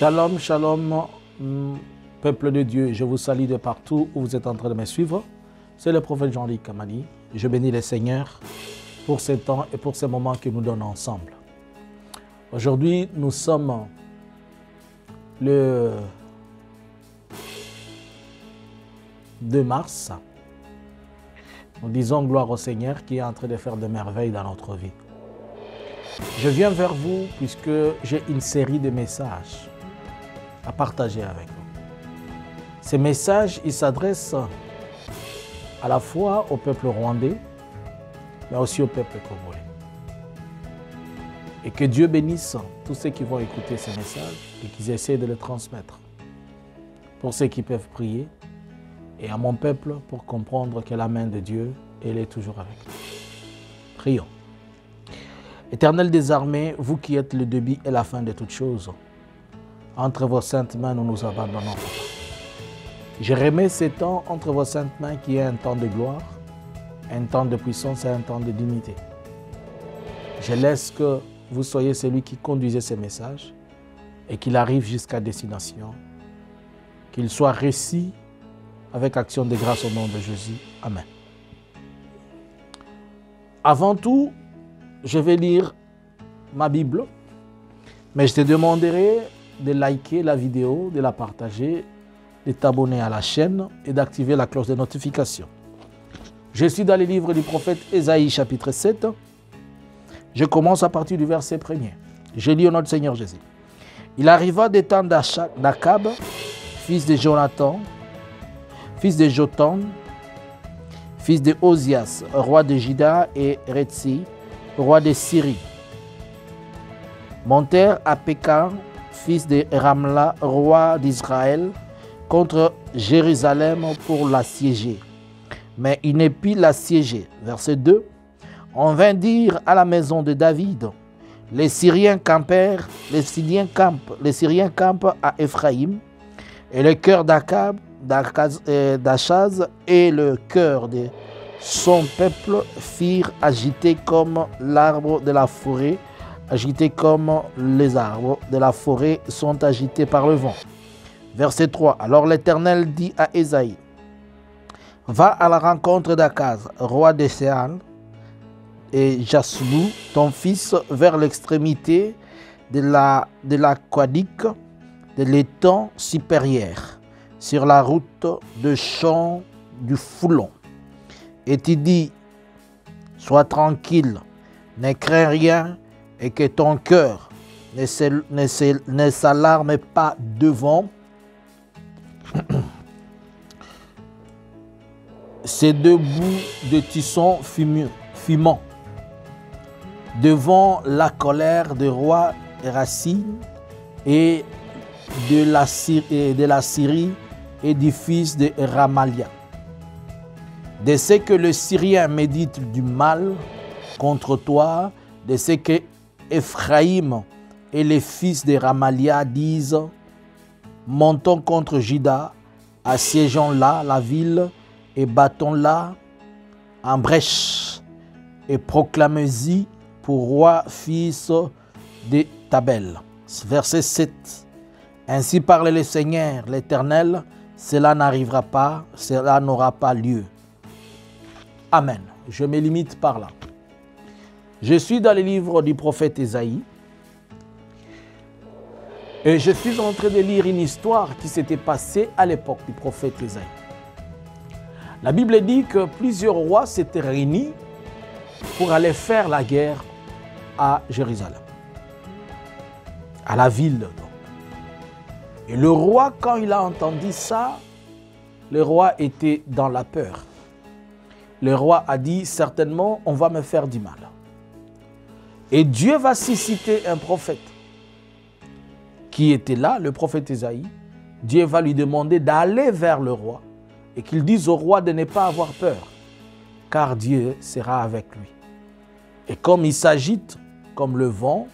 Shalom, shalom, peuple de Dieu. Je vous salue de partout où vous êtes en train de me suivre. C'est le prophète Jean-Luc Kamali. Je bénis le Seigneur pour ce temps et pour ces moments que nous donnons ensemble. Aujourd'hui, nous sommes le 2 mars. Nous disons gloire au Seigneur qui est en train de faire des merveilles dans notre vie. Je viens vers vous puisque j'ai une série de messages à partager avec vous. Ces messages, ils s'adressent à la fois au peuple rwandais, mais aussi au peuple congolais. Et que Dieu bénisse tous ceux qui vont écouter ces messages et qui essaient de les transmettre. Pour ceux qui peuvent prier, et à mon peuple pour comprendre que la main de Dieu, elle est toujours avec nous. Prions. Éternel des armées, vous qui êtes le début et la fin de toutes choses, entre vos saintes mains, nous nous abandonnons. Je remets ce temps entre vos saintes mains qui est un temps de gloire, un temps de puissance et un temps de dignité. Je laisse que vous soyez celui qui conduisait ces messages et qu'il arrive jusqu'à destination, qu'il soit réussi avec action de grâce au nom de Jésus. Amen. Avant tout, je vais lire ma Bible, mais je te demanderai de liker la vidéo, de la partager, de t'abonner à la chaîne et d'activer la cloche de notification. Je suis dans le livre du prophète Ésaïe, chapitre 7. Je commence à partir du verset 1er. Je lis au nom du Seigneur Jésus. Il arriva des temps d'Akab, fils de Jonathan, fils de Jotam, fils de Ozias, roi de Juda, et Retsi, roi de Syrie, montèrent à Pékan, fils de Ramla, roi d'Israël, contre Jérusalem pour l'assiéger. Mais il ne put l'assiéger. Verset 2. On vint dire à la maison de David, les Syriens campent à Éphraïm, et le cœur d'Achaz et le cœur de son peuple firent agiter comme l'arbre de la forêt, agité comme les arbres de la forêt sont agités par le vent. Verset 3. Alors l'Éternel dit à Ésaïe, va à la rencontre d'Akaz, roi de Séan, et Jasmou, ton fils, vers l'extrémité de l'aquadique de l'étang supérieur, sur la route de champ du Foulon. Et tu dis, sois tranquille, ne crains rien, et que ton cœur ne s'alarme pas devant ces deux bouts de tisson fumant, devant la colère du roi Racine et de la Syrie et du fils de Ramalia. De ce que le Syrien médite du mal contre toi, de ce que Ephraïm et les fils de Ramalia disent, montons contre Juda, assiégeons-la, la ville, et battons-la en brèche, et proclamez-y pour roi, fils de Tabel. Verset 7. Ainsi parle le Seigneur, l'Éternel, cela n'arrivera pas, cela n'aura pas lieu. Amen. Je me limite par là. Je suis dans le livre du prophète Ésaïe et je suis en train de lire une histoire qui s'était passée à l'époque du prophète Ésaïe. La Bible dit que plusieurs rois s'étaient réunis pour aller faire la guerre à Jérusalem, à la ville. Donc. Et le roi, quand il a entendu ça, le roi était dans la peur. Le roi a dit, certainement, on va me faire du mal. Et Dieu va susciter un prophète qui était là, le prophète Ésaïe. Dieu va lui demander d'aller vers le roi et qu'il dise au roi de ne pas avoir peur, car Dieu sera avec lui. Et comme il s'agite comme le vent,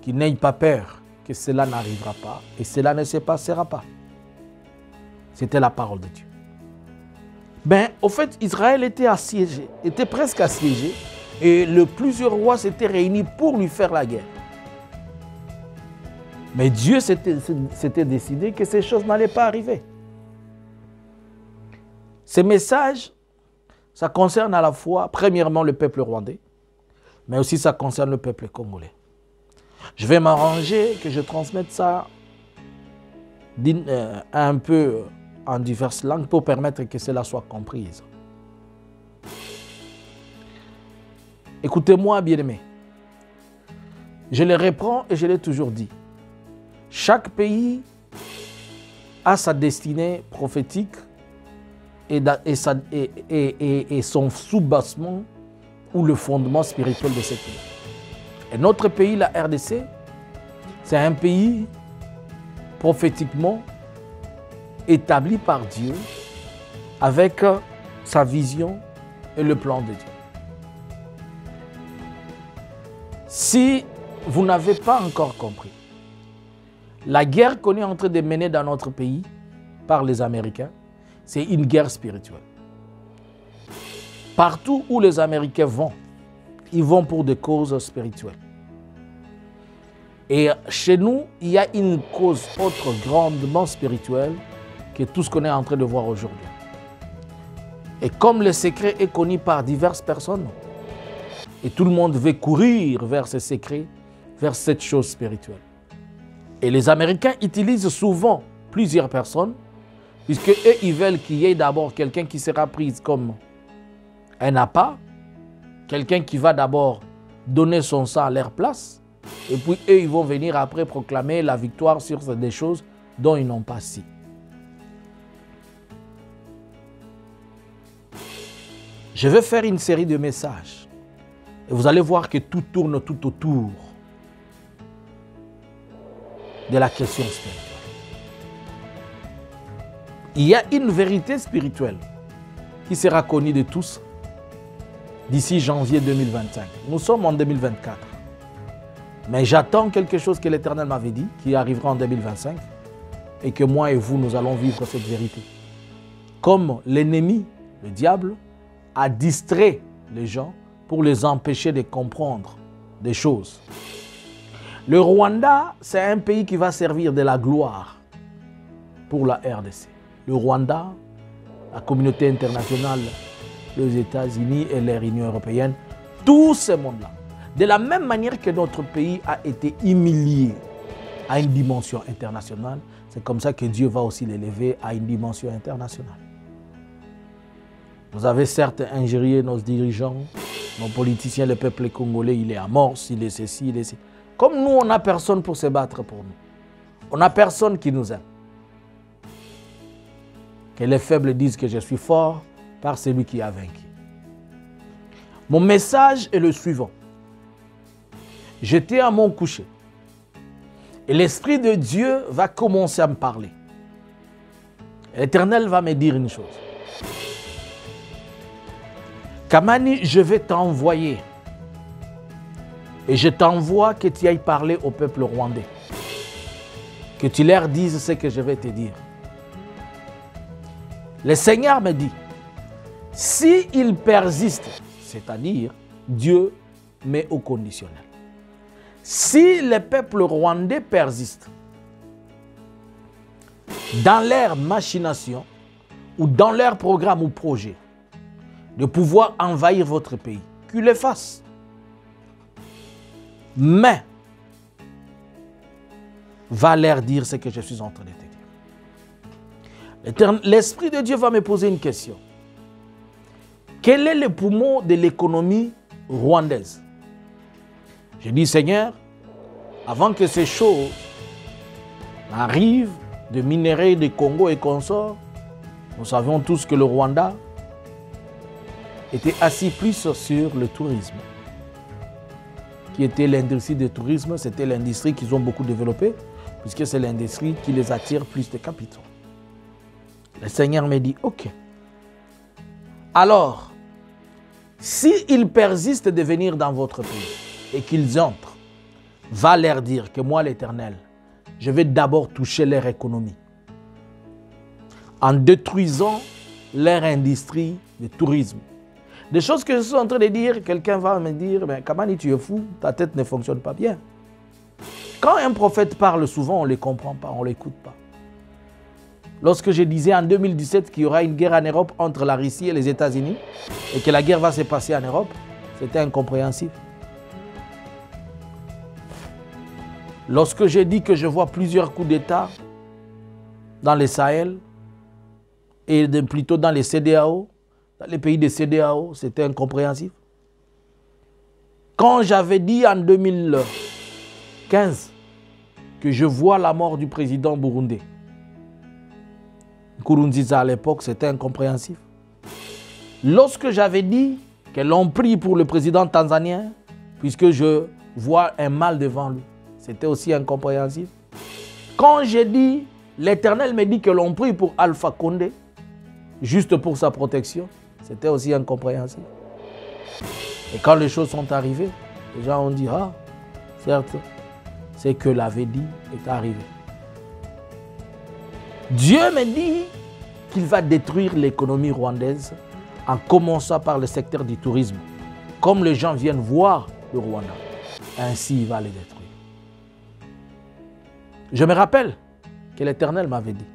qu'il n'ait pas peur, que cela n'arrivera pas et cela ne se passera pas. C'était la parole de Dieu. Au fait, Israël était assiégé, était presque assiégé, et plusieurs rois s'étaient réunis pour lui faire la guerre. Mais Dieu s'était décidé que ces choses n'allaient pas arriver. Ces messages, ça concerne à la fois, premièrement, le peuple rwandais, mais aussi ça concerne le peuple congolais. Je vais m'arranger que je transmette ça un peu en diverses langues pour permettre que cela soit comprise. Écoutez-moi, bien-aimés. Je le reprends et je l'ai toujours dit. Chaque pays a sa destinée prophétique et son soubassement ou le fondement spirituel de ce pays. Et notre pays, la RDC, c'est un pays prophétiquement établi par Dieu avec sa vision et le plan de Dieu. Si vous n'avez pas encore compris, la guerre qu'on est en train de mener dans notre pays par les Américains, c'est une guerre spirituelle. Partout où les Américains vont, ils vont pour des causes spirituelles. Et chez nous, il y a une cause autre grandement spirituelle que tout ce qu'on est en train de voir aujourd'hui. Et comme le secret est connu par diverses personnes, et tout le monde veut courir vers ce secret, vers cette chose spirituelle. Et les Américains utilisent souvent plusieurs personnes, puisque eux, ils veulent qu'il y ait d'abord quelqu'un qui sera pris comme un appât, quelqu'un qui va d'abord donner son sang à leur place, et puis eux, ils vont venir après proclamer la victoire sur des choses dont ils n'ont pas si. Je vais faire une série de messages. Et vous allez voir que tout tourne tout autour de la question spirituelle. Il y a une vérité spirituelle qui sera connue de tous d'ici janvier 2025. Nous sommes en 2024. Mais j'attends quelque chose que l'Éternel m'avait dit, qui arrivera en 2025, et que moi et vous, nous allons vivre cette vérité. Comme l'ennemi, le diable, a distrait les gens pour les empêcher de comprendre des choses. Le Rwanda, c'est un pays qui va servir de la gloire pour la RDC. Le Rwanda, la communauté internationale, les États-Unis et l'Union européenne, tout ce monde-là. De la même manière que notre pays a été humilié à une dimension internationale, c'est comme ça que Dieu va aussi l'élever à une dimension internationale. Vous avez certes injurié nos dirigeants, nos politiciens, le peuple congolais, il est à mort, il est ceci, il est ceci. Comme nous, on n'a personne pour se battre pour nous. On n'a personne qui nous aime. Que les faibles disent que je suis fort par celui qui a vaincu. Mon message est le suivant. J'étais à mon coucher et l'Esprit de Dieu va commencer à me parler. L'Éternel va me dire une chose. Kamani, je vais t'envoyer et je t'envoie que tu ailles parler au peuple rwandais. Que tu leur dises ce que je vais te dire. Le Seigneur me dit, s'il persiste, c'est-à-dire Dieu met au conditionnel. Si le peuple rwandais persiste dans leur machination ou dans leur programme ou projet de pouvoir envahir votre pays, qu'ils le fassent. Mais va leur dire ce que je suis en train de te dire. L'Esprit de Dieu va me poser une question. Quel est le poumon de l'économie rwandaise? Je dis, Seigneur, avant que ces choses arrivent, de minerais de Congo et consorts, nous savions tous que le Rwanda était assis plus sur le tourisme, qui était l'industrie du tourisme, c'était l'industrie qu'ils ont beaucoup développée, puisque c'est l'industrie qui les attire plus de capitaux. Le Seigneur me dit, ok. Alors, s'ils persistent de venir dans votre pays et qu'ils entrent, va leur dire que moi, l'Éternel, je vais d'abord toucher leur économie en détruisant leur industrie de tourisme. Des choses que je suis en train de dire, quelqu'un va me dire, mais Kamani, tu es fou, ta tête ne fonctionne pas bien. Quand un prophète parle souvent, on ne les comprend pas, on ne l'écoute pas. Lorsque je disais en 2017 qu'il y aura une guerre en Europe entre la Russie et les États-Unis et que la guerre va se passer en Europe, c'était incompréhensible. Lorsque j'ai dit que je vois plusieurs coups d'État dans les Sahel et plutôt dans les CEDEAO, dans les pays des CEDEAO, c'était incompréhensible. Quand j'avais dit en 2015 que je vois la mort du président burundais, Nkurunziza à l'époque, c'était incompréhensible. Lorsque j'avais dit que l'on prie pour le président tanzanien, puisque je vois un mal devant lui, c'était aussi incompréhensible. Quand j'ai dit, l'Éternel me dit que l'on prie pour Alpha Condé, juste pour sa protection, c'était aussi incompréhensible. Et quand les choses sont arrivées, les gens ont dit, ah, certes, c'est que l'avait dit est arrivé. Dieu me dit qu'il va détruire l'économie rwandaise en commençant par le secteur du tourisme. Comme les gens viennent voir le Rwanda, ainsi il va les détruire. Je me rappelle que l'Éternel m'avait dit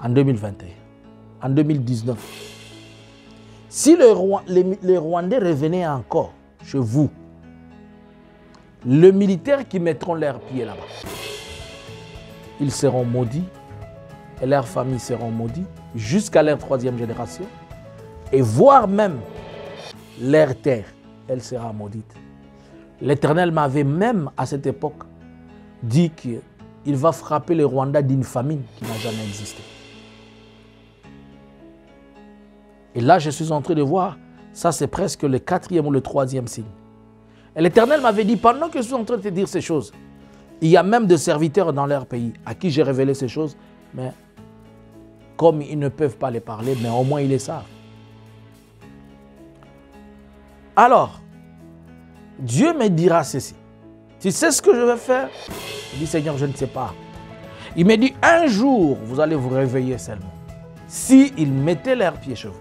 en 2021, en 2019, si les Rwandais revenaient encore chez vous, les militaires qui mettront leurs pieds là-bas, ils seront maudits et leurs familles seront maudites jusqu'à leur 3e génération et voire même leur terre, elle sera maudite. L'Éternel m'avait même à cette époque dit qu'il va frapper le Rwanda d'une famine qui n'a jamais existé. Et là, je suis en train de voir, ça c'est presque le 4e ou le 3e signe. Et l'Éternel m'avait dit, pendant que je suis en train de te dire ces choses, il y a même des serviteurs dans leur pays à qui j'ai révélé ces choses, mais comme ils ne peuvent pas les parler, mais au moins ils les savent. Alors, Dieu me dira ceci. Tu sais ce que je vais faire? Je dis, Seigneur, je ne sais pas. Il me dit, un jour, vous allez vous réveiller seulement. S'ils mettaient leurs pieds chez vous,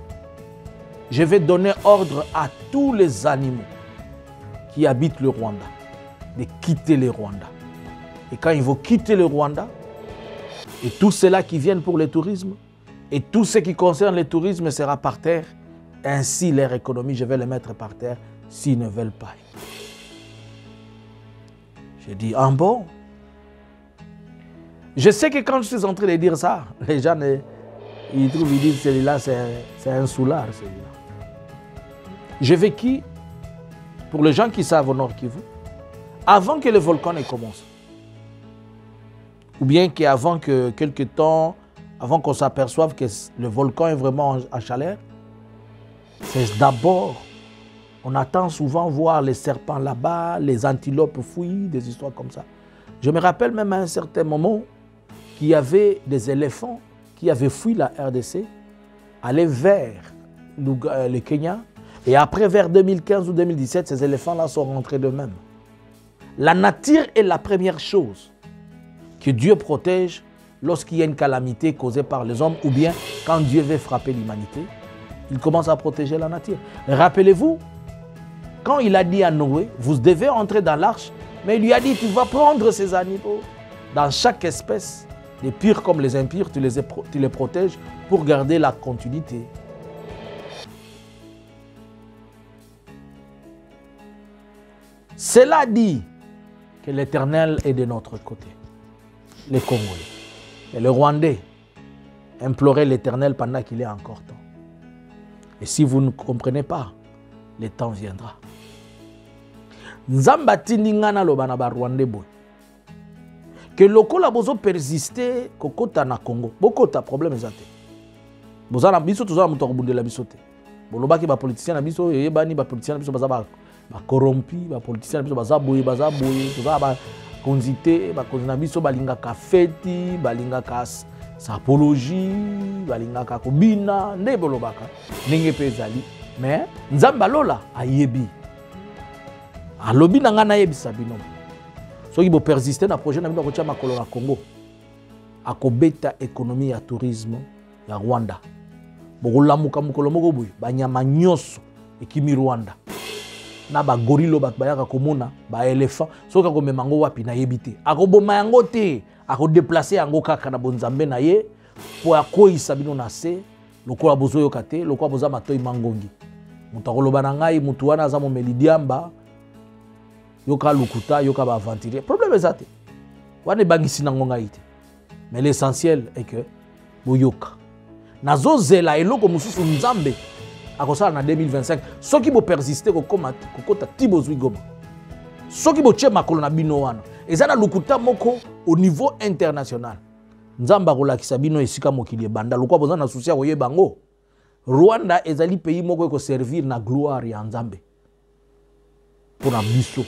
je vais donner ordre à tous les animaux qui habitent le Rwanda de quitter le Rwanda. Et quand ils vont quitter le Rwanda, et tout cela qui viennent pour le tourisme, et tout ce qui concerne le tourisme sera par terre, ainsi leur économie, je vais les mettre par terre s'ils ne veulent pas. J'ai dit, ah bon? Je sais que quand je suis en train de dire ça, les gens ils trouvent, ils disent, celui-là c'est un soulard, celui-là. J'ai vécu, pour les gens qui savent au Nord Kivu, avant que le volcan ne commence. Ou bien qu'avant que quelque temps, avant qu'on s'aperçoive que le volcan est vraiment en chaleur, c'est d'abord, on attend souvent voir les serpents là-bas, les antilopes fouiller, des histoires comme ça. Je me rappelle même à un certain moment qu'il y avait des éléphants qui avaient fui la RDC, allaient vers le Kenya, et après vers 2015 ou 2017, ces éléphants-là sont rentrés d'eux-mêmes. La nature est la première chose que Dieu protège lorsqu'il y a une calamité causée par les hommes ou bien quand Dieu veut frapper l'humanité, il commence à protéger la nature. Rappelez-vous, quand il a dit à Noé, vous devez entrer dans l'arche, mais il lui a dit, tu vas prendre ces animaux dans chaque espèce, les purs comme les impurs, tu les protèges pour garder la continuité. Cela dit que l'Éternel est de notre côté, les Congolais. Et le Rwandais implorait l'Éternel pendant qu'il est encore temps. Et si vous ne comprenez pas, le temps viendra. Nzamba tiningana lobana ba Rwandais boy. Que lokola bozo persister kokota na Congo. Bokota problème ezate. Bozana biso tozana muto akobundela biso te. Bolobaki ba politicien na biso yebani ba politicien na biso baza ba corrompi, ba politicien na biso baza boye tozana ba konzite ba konzina biso balingaka feti, balingaka sapologie, balingaka kobina, nde bolobaka ndenge pe ezali. Mais Nzamba lola ayebi. Alobi na nga nayebisa bino. Soki bo persister na projet na bino kotia makolo na Congo. Akobeta économie ya tourisme ya Rwanda. Bokolamuka mukolo moko boye banyama nyonso ekimi Rwanda. na ba gorilo bat bayaka komona ba elephant soka ko memango wapi na yebite akoboma yango te akodeplacer yango kaka na bonzambe na ye po akoyisa bino na se lokola bozoyo kate lokola boza matoi mangongi mutakoloba na ngai mutu wana aza momeli diamba yoka lukuta yoka ba aventurier problème ezate wana bangisi nango ngai te mais l'essentiel est que boyoka nazozela eloko mususu nzambe akosala na 2025 soki bo persister kokota tibozwi goma soki bo tche makolo na bino wana eza na lukuta moko au niveau international nzambe akolakisa bino esika mokili ebanda lokwa boza na souci ya koyeba ngo Rwanda ezali pays moko eko servir na gloire ya nzambe pona biso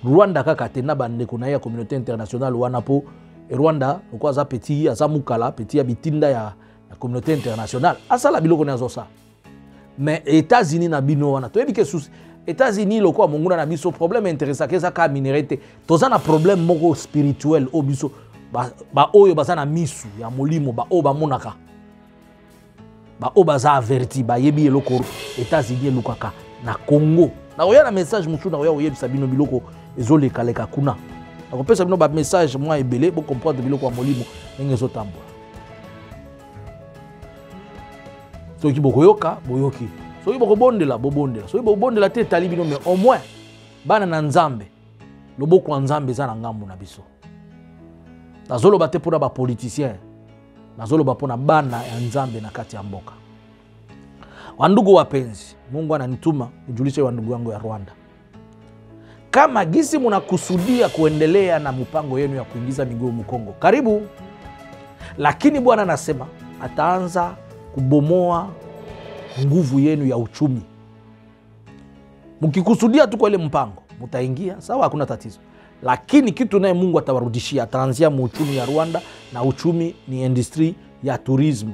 Rwanda kaka te na bandeko na ya communauté internationale wana po Rwanda lokwa za petit aza mukala petit ya bitinda ya communauté internationale asala biloko na zosa mais États-Unis na bino wana to ebike souci États-Unis lokwa monguna na biso problème intéressant ke za ka minéralité toza na problème moko spirituel o biso ba oyo baza na misu ya molimo ba o ba monaka ba o baza averti ba yebi eloko États-Unis elukaka na Congo na oya na message musu na oya oyebisa bino biloko ezolekaleka kuna akopesa bino ba message mwa ebele bo comprendre biloko ya molimo ndenge ezotambola soki bokoyoka boyoki soki bokobondela bobondela soki bobondela te etali bino mais au moins bana na nzambe loboko ya nzambe eza na ngambo na biso nazoloba te mpona bapoliticien nazoloba mpona bana ya nzambe na kati ya mboka wandugu wapenzi Mungu ananituma nijulishe wandugu wangu ya Rwanda kama gisi munakusudia kuendelea na mpango yenu ya kuingiza miguu Mkongo karibu lakini Bwana anasema ataanza kubomoa nguvu yenu ya uchumi mkikusudia tu kwa ile mpango mutaingia sawa hakuna tatizo lakini kitu naye Mungu atawarudishia ataanzia uchumi ya Rwanda na uchumi ni industry ya tourism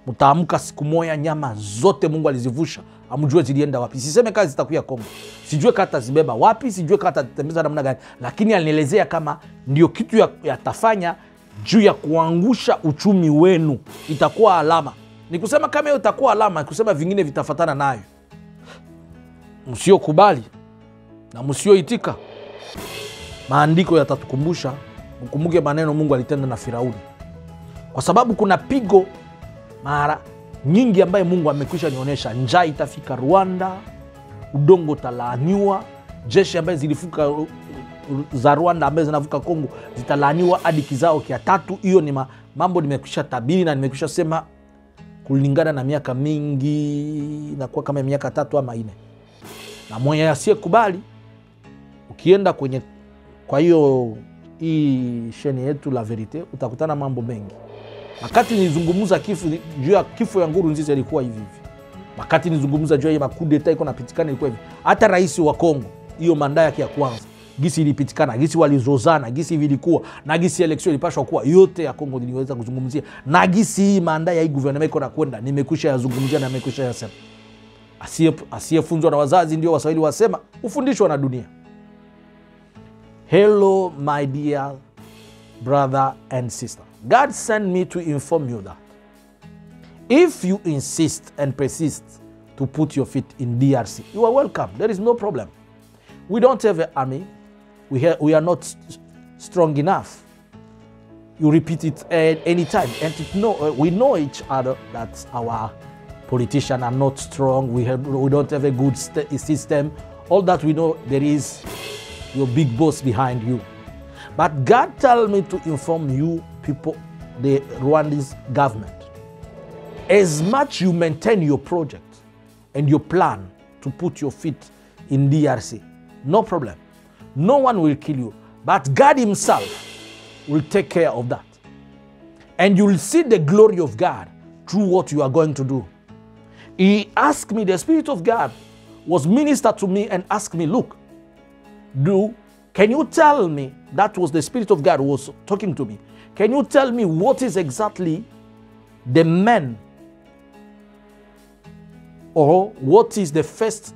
mtaamka siku moja nyama zote Mungu alizivusha amjue zilienda wapi siseme kazi zitakuya Kongo sijue kata zibeba wapi sijue kata tembeza namna gani lakini alinielezea kama ndio kitu yatafanya juu ya kuangusha uchumi wenu itakuwa alama nikusema kama hiyo itakuwa alama kusema vingine vitafatana nayo msio kubali na msio itika maandiko yatatukumbusha mkumbuke maneno Mungu alitenda na Firauni kwa sababu kuna pigo mara nyingi ambaye Mungu amekwisha nionyesha njaa itafika Rwanda udongo talaaniwa jeshi ambaye zilifuka za Rwanda ambaye zinavuka Kongo zitalaaniwa hadi kizao kia 3 hiyo ni mambo nimekwisha tabiri na nimekwisha sema kulingana na miaka mingi na kwa kama miaka 3 ama 4 na mwenye asiyekubali ukienda kwenye kwa hiyo hii sheni yetu la verite utakutana mambo mengi wakati nizungumuza juu ya kifo ya Nkurunziza ilikuwa hivi wakati nizungumuza juu ya makude d'etat iko napitikana ilikuwa hivi hata rais wa Kongo hiyo manda yake ya kwanza gisi ilipitikana gisi walizozana gisi vilikuwa na gisi election ilipashwa kuwa yote ya Kongo niliweza kuzungumzia na gisi manda ya hii gouvernement iko nakwenda nimekwisha yazungumzia na nimekwisha yasema asiyefunzwa na wazazi ndio Waswahili wasema ufundishwa na dunia. Hello my dear brother and sister, God sent me to inform you that if you insist and persist to put your feet in DRC, you are welcome. There is no problem. We don't have an army. We are not strong enough. You repeat it anytime. And we know each other that our politicians are not strong. We don't have a good system. All that we know, there is your big boss behind you. But God told me to inform you people, the Rwandese government, as much you maintain your project and your plan to put your feet in DRC, no problem. No one will kill you, but God himself will take care of that. And you will see the glory of God through what you are going to do. He asked me, the Spirit of God was ministered to me and asked me, look, can you tell me, that was the Spirit of God who was talking to me, can you tell me what is exactly the man, or what is the first,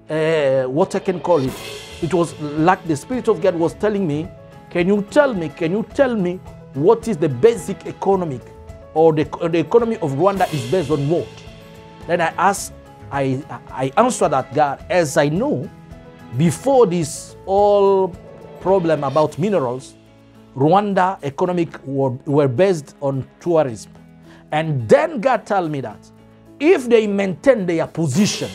what I can call it? It was like the Spirit of God was telling me, can you tell me what is the basic economic, or the economy of Rwanda is based on what? Then I asked I answer that, God, as I know, before this whole problem about minerals, Rwanda economic were based on tourism. And then God told me that if they maintain their position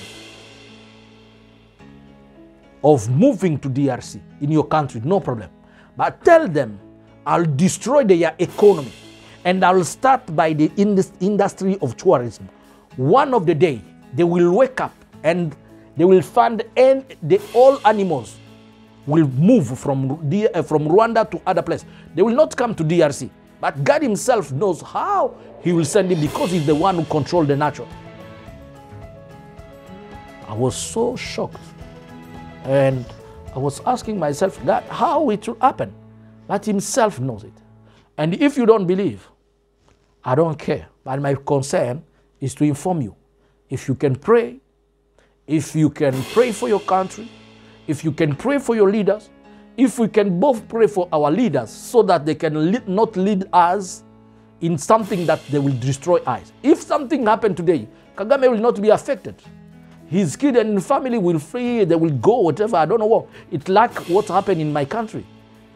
of moving to DRC in your country, no problem. But tell them, I'll destroy their economy and I'll start by the industry of tourism. One of the day, they will wake up and they will find all animals will move from Rwanda to other places. They will not come to DRC. But God himself knows how he will send him because he's the one who controls the natural. I was so shocked. And I was asking myself, God, how it will happen? But himself knows it. And if you don't believe, I don't care. But my concern is to inform you. If you can pray, if you can pray for your country, if you can pray for your leaders, if we can both pray for our leaders so that they can not lead us in something that they will destroy us. If something happened today, Kagame will not be affected. His kid and family will free, they will go, whatever, I don't know what. It's like what happened in my country.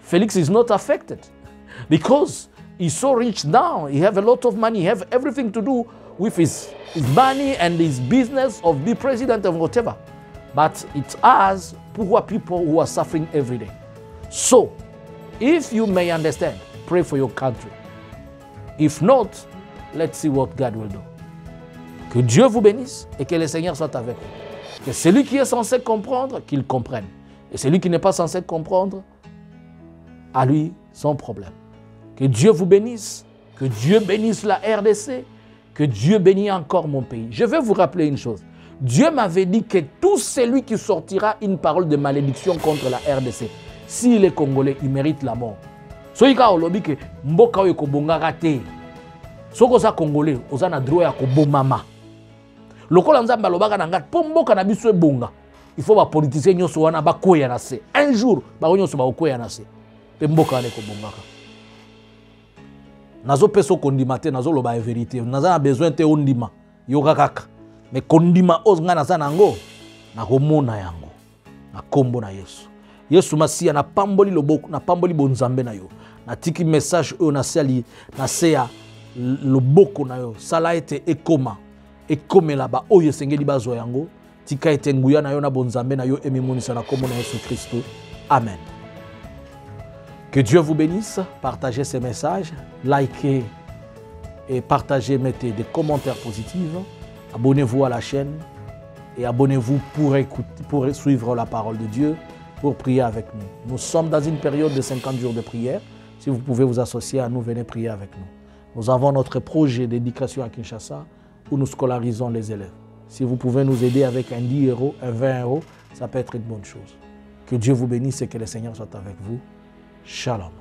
Felix is not affected because he's so rich now. He have a lot of money. He have everything to do with his money and his business of being president and whatever. But it's us, poor people who are suffering every day. So, if you may understand, pray for your country. If not, let's see what God will do. Que Dieu vous bénisse et que le Seigneur soit avec vous. Que celui qui est censé comprendre, qu'il comprenne. Et celui qui n'est pas censé comprendre, à lui, son problème. Que Dieu vous bénisse, que Dieu bénisse la RDC, que Dieu bénisse encore mon pays. Je vais vous rappeler une chose. Dieu m'avait dit que tout celui qui sortira une parole de malédiction contre la RDC, s'il est congolais, il mérite la mort. So ika olobi ke mboka oyo kobongaka te. Soko za congolais, oza na droit ya kobomama. Lokola nzamba lobaka na ngati po mboka na biso ebonga. Il faut ba politicien nyonso wana bakoya na se. Un jour ba nyonso ba okoya na se. Pe mboka ne kobongaka. Nazo peso kondima te, nazo loba vérité. Naza na besoin te ondima. Yoka kaka. Mais kondima ozanga naza nango na komona yango. Na kombo na Yesu. Yesu Masia na pamboli loboko, na pamboli bonzambe na yo. Na tiki message oyo na sali na seya loboko na yo. Sala ete ekoma. Ekomela ba oyo sengeli bazo yango. Tika ete nguya na yo na bonzambe na yo emimonisa na kombo na Yesu Christo. Amen. Que Dieu vous bénisse. Partagez ces messages. Likez et partagez, mettez des commentaires positifs. Abonnez-vous à la chaîne et abonnez-vous pour suivre la parole de Dieu, pour prier avec nous. Nous sommes dans une période de 50 jours de prière. Si vous pouvez vous associer à nous, venez prier avec nous. Nous avons notre projet d'éducation à Kinshasa où nous scolarisons les élèves. Si vous pouvez nous aider avec un 10 €, un 20 €, ça peut être une bonne chose. Que Dieu vous bénisse et que le Seigneur soit avec vous. Shalom.